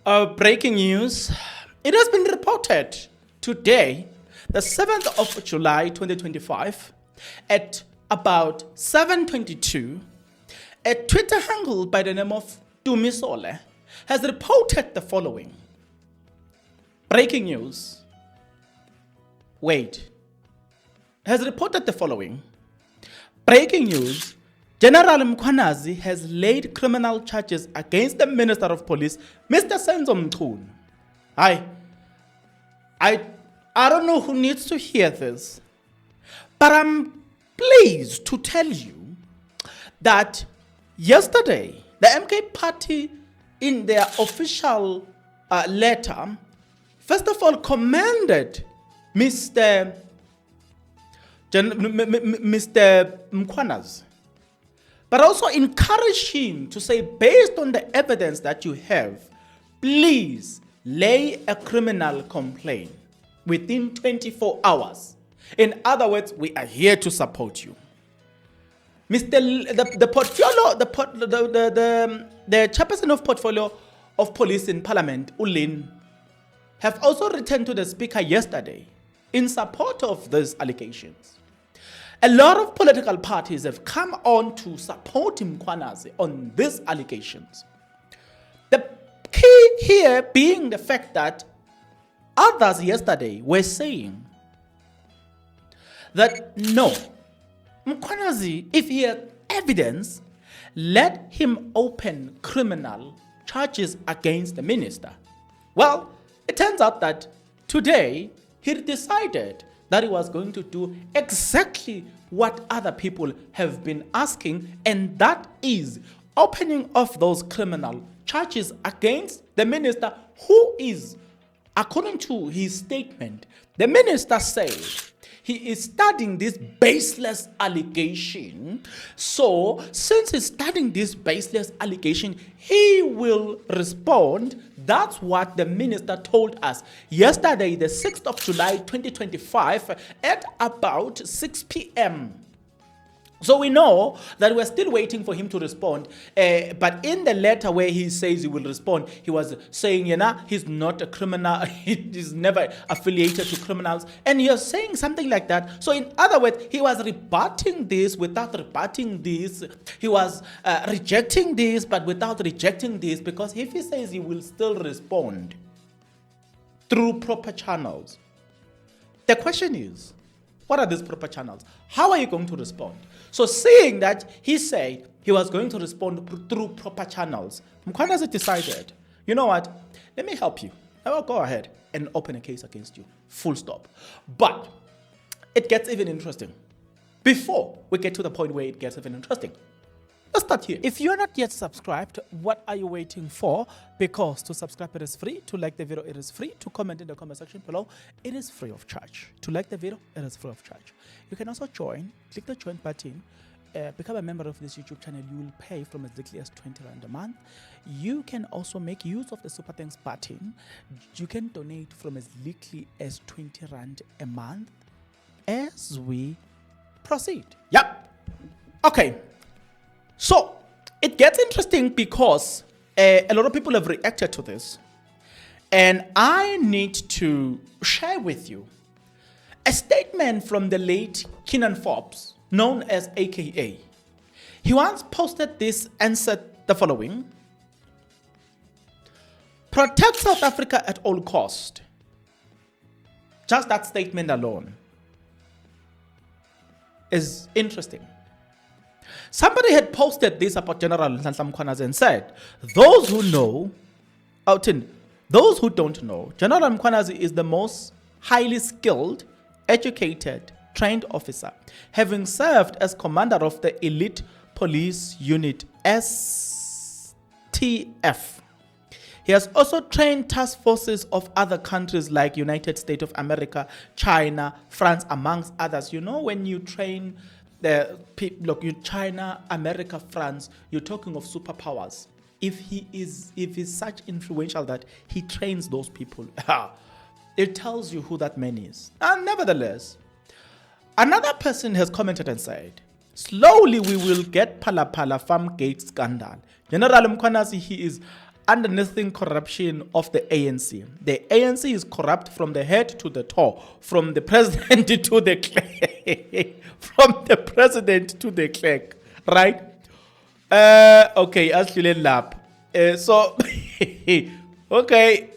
Breaking news. It has been reported today, the 7th of July 2025, at about 7:22, a Twitter handle by the name of Dumisole has reported the following. Breaking news. Wait. Has reported the following. Breaking news. General Mkhwanazi has laid criminal charges against the Minister of Police, Mr. Senzo Mchunu. I don't know who needs to hear this, but I'm pleased to tell you that yesterday, the MK party in their official letter, first of all, commended Mr. Mkhwanazi, but also encourage him to say, based on the evidence that you have, please lay a criminal complaint within 24 hours. In other words, we are here to support you. The chairperson of portfolio of police in Parliament, Ulin, have also returned to the speaker yesterday in support of these allegations. A lot of political parties have come on to support Mkhwanazi on these allegations. The key here being the fact that others yesterday were saying that no, Mkhwanazi, if he had evidence, let him open criminal charges against the minister. Well, it turns out that today he decided that he was going to do exactly what other people have been asking, and that is opening of those criminal charges against the minister, who is, according to his statement, the minister said he is studying this baseless allegation. So, since he's studying this baseless allegation, he will respond. That's what the minister told us yesterday, the 6th of July 2025, at about 6 p.m. So we know that we're still waiting for him to respond. But in the letter where he says he will respond, he was saying, he's not a criminal. He's never affiliated to criminals. And you're saying something like that. So in other words, he was rebutting this without rebutting this. He was rejecting this, but without rejecting this. Because if he says he will still respond through proper channels, the question is, what are these proper channels? How are you going to respond? So seeing that he said he was going to respond through proper channels, Mkhwanazi decided, you know what, let me help you. I will go ahead and open a case against you. Full stop. But it gets even interesting. Before we get to the point where it gets even interesting, let's start here. If you're not yet subscribed, what are you waiting for? Because to subscribe, it is free. To like the video, it is free. To comment in the comment section below, it is free of charge. To like the video, it is free of charge. You can also join. Click the join button. Become a member of this YouTube channel. You will pay from as little as 20 Rand a month. You can also make use of the Super Thanks button. You can donate from as little as 20 Rand a month as we proceed. Yep. Okay. So, it gets interesting because a lot of people have reacted to this. And I need to share with you a statement from the late Kenan Forbes, known as AKA. He once posted this and said the following: protect South Africa at all cost. Just that statement alone is interesting. Somebody had posted this about General Mkhwanazi and said, those who know, those who don't know, General Mkhwanazi is the most highly skilled, educated, trained officer, having served as commander of the elite police unit STF. He has also trained task forces of other countries like United States of America, China, France, amongst others. You know, when you train the people, look, you China, America, France, you're talking of superpowers. If he's such influential that he trains those people, it tells you who that man is. And nevertheless, another person has commented and said, slowly we will get Phala Phala farm gate scandal. General Mkhwanazi, he is underneath corruption of the ANC. The ANC is corrupt from the head to the toe, from the president to the clerk, from the president to the clerk, right? Okay, actually lap. So, okay.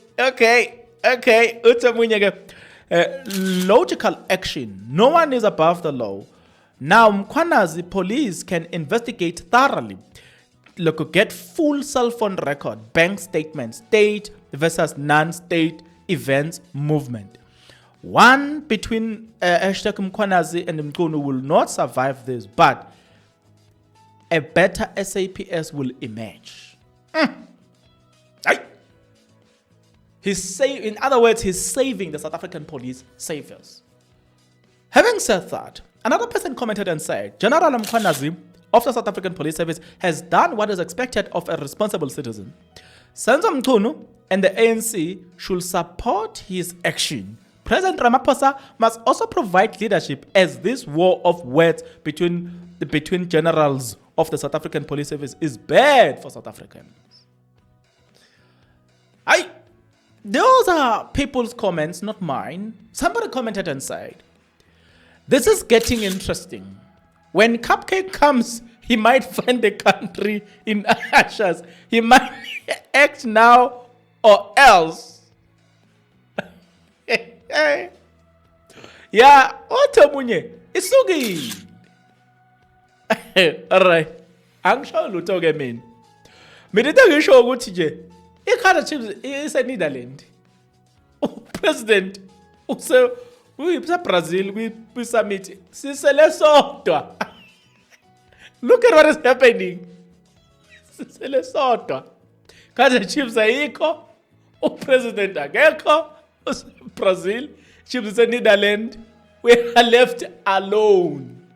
Logical action. No one is above the law. Now, Mkhwanazi police can investigate thoroughly. Look, get full cell phone record, bank statements, state versus non-state events movement. One between Mkhwanazi and Mchunu will not survive this, but a better SAPS will emerge. In other words, he's saving the South African police saviors. Having said that, another person commented and said, General Mkhwanazi of the South African Police Service has done what is expected of a responsible citizen. Senzo Mchunu and the ANC should support his action. President Ramaphosa must also provide leadership, as this war of words between generals of the South African Police Service is bad for South Africans. Those are people's comments, not mine. Somebody commented and said, this is getting interesting. When Cupcake comes, he might find the country in ashes. He might act now or else. Yeah, Otamunye, it's so good. Alright. I'm sure you'll talk again. Medita show go to Ikada chips is a Netherlands. President, so we Brazil, we summit. Look at what is happening. Lesotho. Kada chips aiko. President ageko. Brazil. Chips is a Netherlands. We are left alone.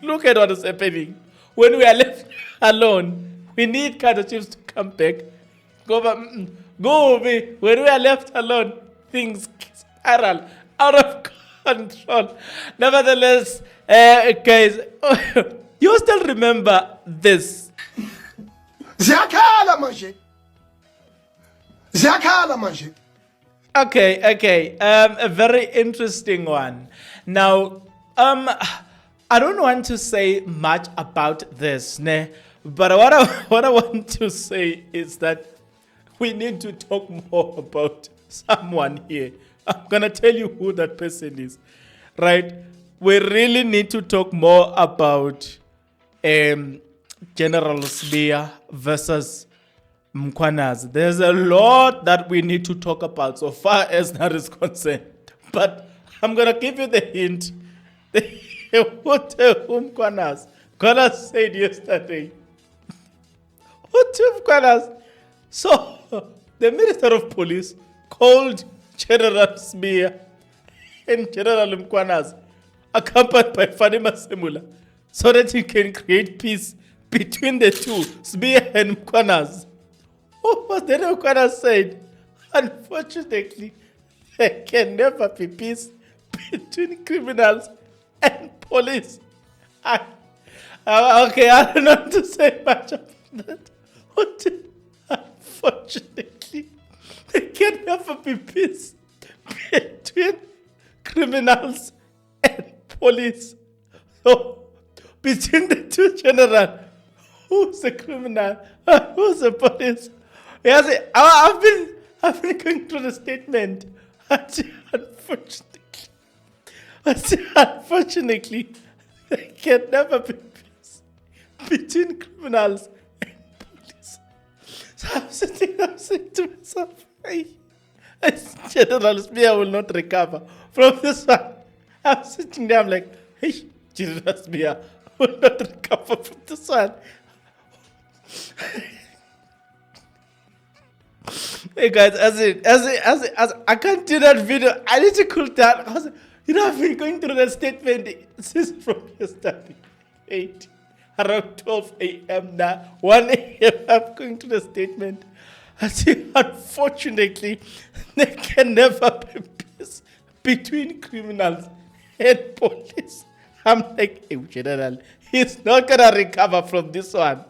Look at what is happening. When we are left alone, we need Kada chips to come back. When we are left alone, things spiral out of control. Nevertheless, guys, you still remember this. Okay. A very interesting one. Now, I don't want to say much about this, but what I want to say is that we need to talk more about someone here. I'm going to tell you who that person is, right? We really need to talk more about General Spear versus Mkhwanazi. There's a lot that we need to talk about so far as that is concerned. But I'm going to give you the hint. What Mkhwanazi said yesterday. What Mkhwanazi? So, the Minister of Police called General Spear and General Mkhwanazi, accompanied by Fanima Semula, so that he can create peace between the two, Spear and Mkhwanazi. What was that Mkhwanazi said? Unfortunately, there can never be peace between criminals and police. Okay, I don't know what to say much about that. Unfortunately, there can never be peace between criminals and police. So, between the two generals, who's a criminal and who's a police? Yes, I've been going through the statement. Unfortunately, there can never be peace between criminals and police. So I'm saying to myself, General Spear will not recover from this one. I'm sitting there, I'm like, hey, General Spear will not recover from this one. Hey guys, as I can't do that video, I need to cool down. I've been going through that statement since from yesterday, around 12 a.m. now, 1 a.m. I'm going through the statement. I say, unfortunately, there can never be peace between criminals and police. I'm like, hey, General, he's not going to recover from this one.